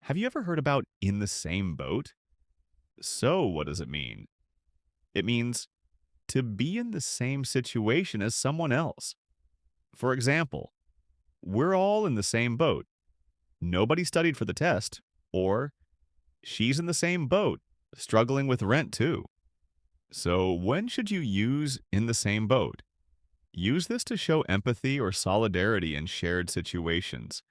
Have you ever heard about in the same boat? So, what does it mean? It means to be in the same situation as someone else. For example, we're all in the same boat. Nobody studied for the test, or she's in the same boat, struggling with rent too. So, when should you use in the same boat? Use this to show empathy or solidarity in shared situations.